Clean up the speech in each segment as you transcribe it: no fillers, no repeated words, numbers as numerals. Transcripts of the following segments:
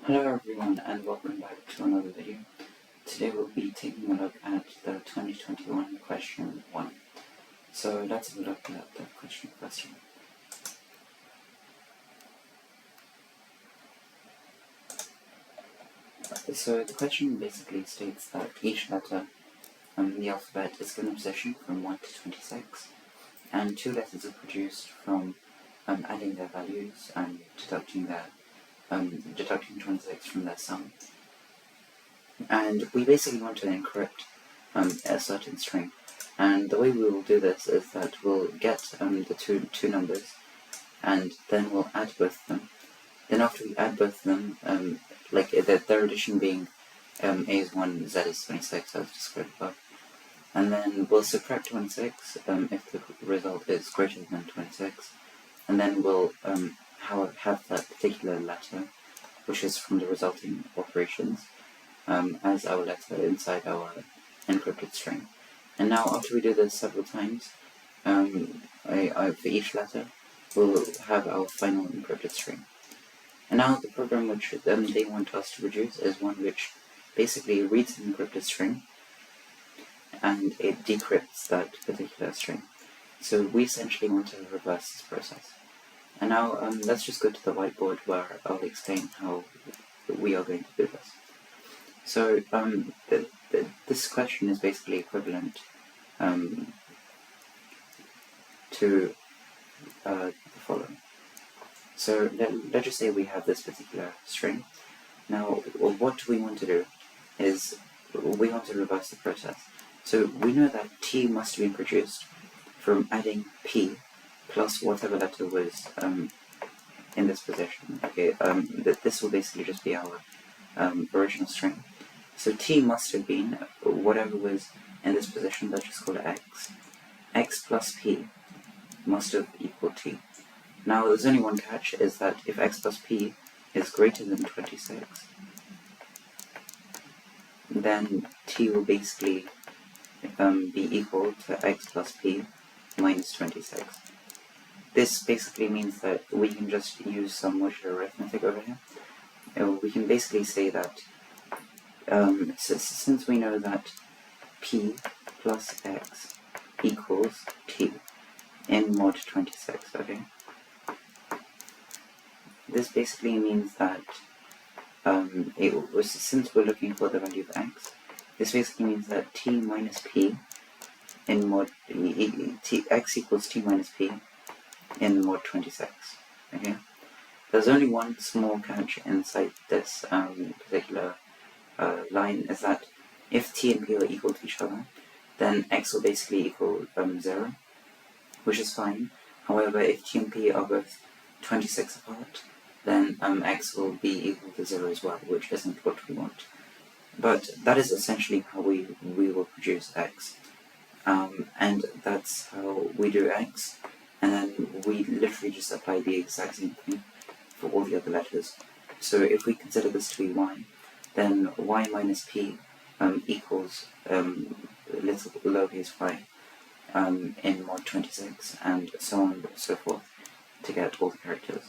Hello everyone and welcome back to another video. Today we'll be taking a look at the 2021 question 1. So let's have a look at the question. So the question basically states that each letter in the alphabet is given a position from 1 to 26 and 2 letters are produced from adding their values and deducting 26 from their sum. And we basically want to encrypt a certain string. And the way we will do this is that we'll get the two numbers, and then we'll add both of them. Then after we add both of them, like their addition being A is 1, Z is 26, as described above. And then we'll subtract 26 if the result is greater than 26. And then we'll have that particular letter, which is from the resulting operations, as our letter inside our encrypted string. And now after we do this several times, for each letter, we'll have our final encrypted string. And now the program which they want us to produce is one which basically reads an encrypted string and it decrypts that particular string. So we essentially want to reverse this process. And now let's just go to the whiteboard where I'll explain how we are going to do this. So this question is basically equivalent to the following. So let's just say we have this particular string. Now what we want to do is we want to reverse the process. So we know that T must have been produced from adding P plus whatever letter was in this position. Okay, this will basically just be our original string. So T must have been whatever was in this position, let's just call it X. X plus P must have equaled T. Now there's only one catch, is that if X plus P is greater than 26, then T will basically be equal to X plus P minus 26. This basically means that we can just use some modular arithmetic over here. We can basically say that since we know that P plus X equals T in mod 26, okay? This basically means that since we're looking for the value of X, this basically means that T minus P in mod X equals T minus P in mod 26, okay? There's only one small catch inside this particular line, is that if T and P are equal to each other, then X will basically equal 0, which is fine. However, if T and P are both 26 apart, then X will be equal to 0 as well, which isn't what we want. But that is essentially how we will produce X. And that's how we do X, and then we literally just apply the exact same thing for all the other letters. So if we consider this to be Y, then Y minus P equals lowercase y in mod 26, and so on and so forth, to get all the characters.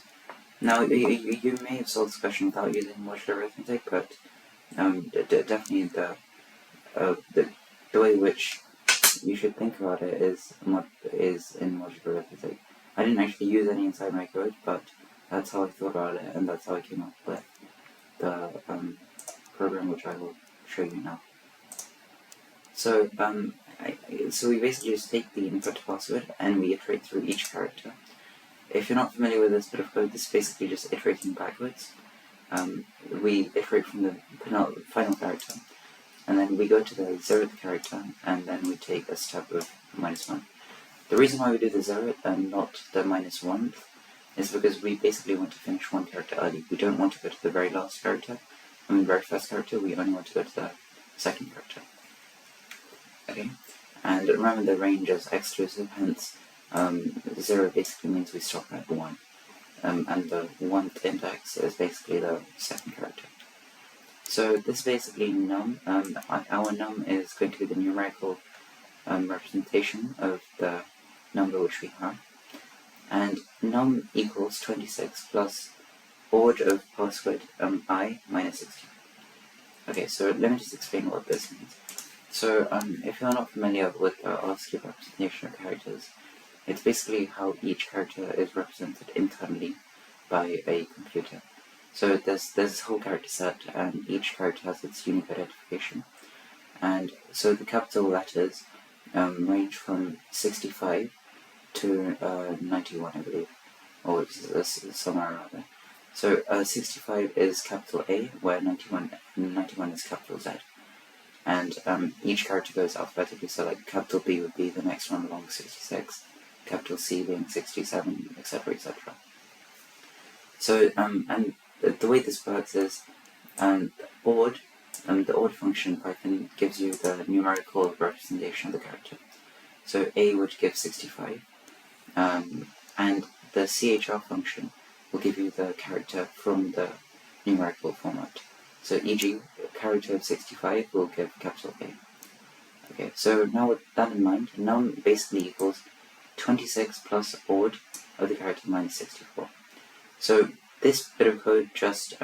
Now, you may have solved this question without using modular arithmetic, but definitely the way which you should think about it is in modular arithmetic. I didn't actually use any inside my code, but that's how I thought about it, and that's how I came up with the program which I will show you now. So so we basically just take the input password and we iterate through each character. If you're not familiar with this bit of code, this is basically just iterating backwards. We iterate from the final character, and then we go to the 0th character, and then we take a step of -1. The reason why we do the 0th and not the -1th is because we basically want to finish one character early. We don't want to go to the very last character, very first character, we only want to go to the second character. Okay, and remember the range is exclusive, hence 0 basically means we stop at 1, and the 1th index is basically the second character. So this basically num, our num is going to be the numerical representation of the number which we have, and num equals 26 plus odd of password I minus 64. Okay, so let me just explain what this means. So if you're not familiar with the ASCII representation of characters, it's basically how each character is represented internally by a computer. So there's this whole character set, and each character has its unique identification. And so the capital letters range from 65 to 91, I believe, or somewhere around there. So 65 is capital A, where 91 is capital Z. And each character goes alphabetically, so like capital B would be the next one along 66, capital C being 67, etc., etc. So, and the way this works is the odd function in Python gives you the numerical representation of the character. So A would give 65, and the CHR function will give you the character from the numerical format. So e.g., character of 65 will give capital A. Okay, so now with that in mind, num basically equals 26 plus odd of the character minus 64. So this bit of code just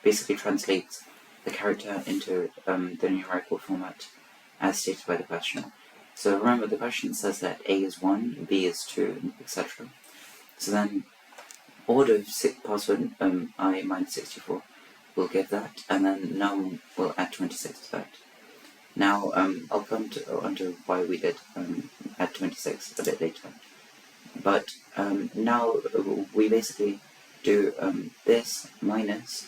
basically translates the character into the numerical format as stated by the question. So remember, the question says that A is 1, B is 2, etc. So then odd of password I minus 64 will give that, and then num will add 26 to that. Now I'll come onto why we did add 26 a bit later. But now we basically do this minus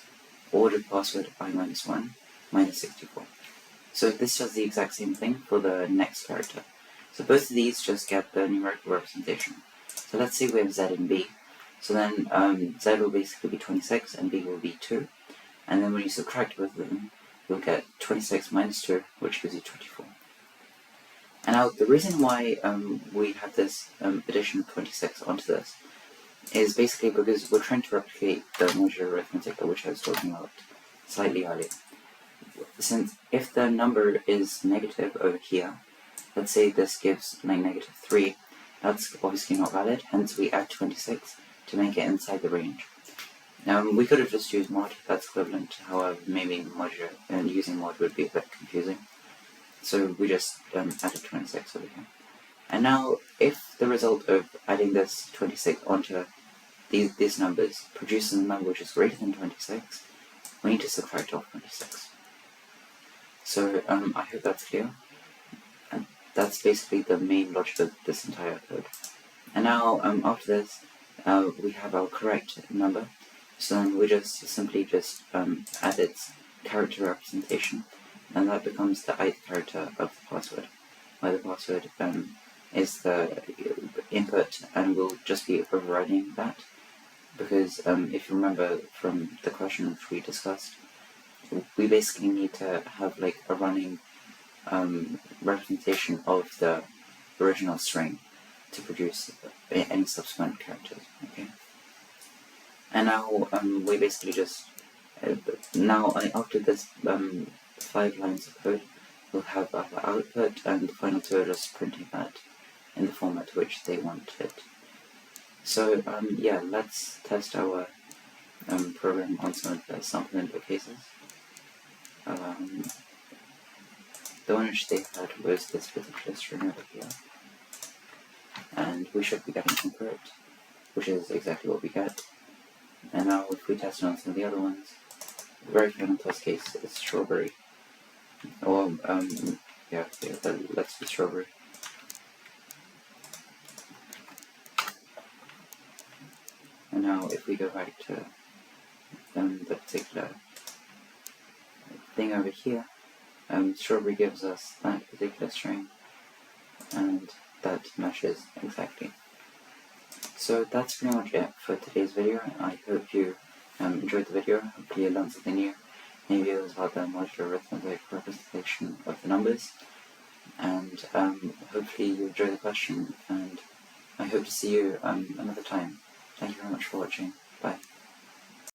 odd of password I minus 1 minus 64. So this does the exact same thing for the next character. So both of these just get the numerical representation. So let's say we have Z and B. So then Z will basically be 26 and B will be 2. And then when you subtract both of them, you'll get 26 minus 2, which gives you 24. And now the reason why we have this addition of 26 onto this is basically because we're trying to replicate the modular arithmetic, which I was talking about slightly earlier. Since if the number is negative over here, let's say this gives like negative 3, that's obviously not valid, hence we add 26 to make it inside the range. We could have just used mod, that's equivalent, however maybe modular and using mod would be a bit confusing. So we just added 26 over here. And now if the result of adding this 26 onto these numbers produces a number which is greater than 26, we need to subtract off 26. So I hope that's clear. And that's basically the main logic of this entire code. And now after this, we have our correct number. So then we just simply add its character representation, and that becomes the ith character of the password, where the password is the input, and we'll just be overriding that, because if you remember from the question which we discussed, we basically need to have like a running representation of the original string to produce any subsequent characters. Okay. And now we basically just after this 5 lines of code, we'll have our output, and the final two are just printing that in the format which they want it. So yeah, let's test our program on some of the sample input cases. The one which they had was this particular string over here, and we should be getting incorrect, which is exactly what we get. And now if we test it on some of the other ones, the very final test case is strawberry. Or, yeah, let's do strawberry. And now if we go back to the particular thing over here, strawberry gives us that particular string, and that matches exactly. So that's pretty much it for today's video. I hope you enjoyed the video. Hopefully you learned something new. Maybe it was about the modular arithmetic representation of the numbers. And hopefully you enjoy the question, and I hope to see you another time. Thank you very much for watching. Bye.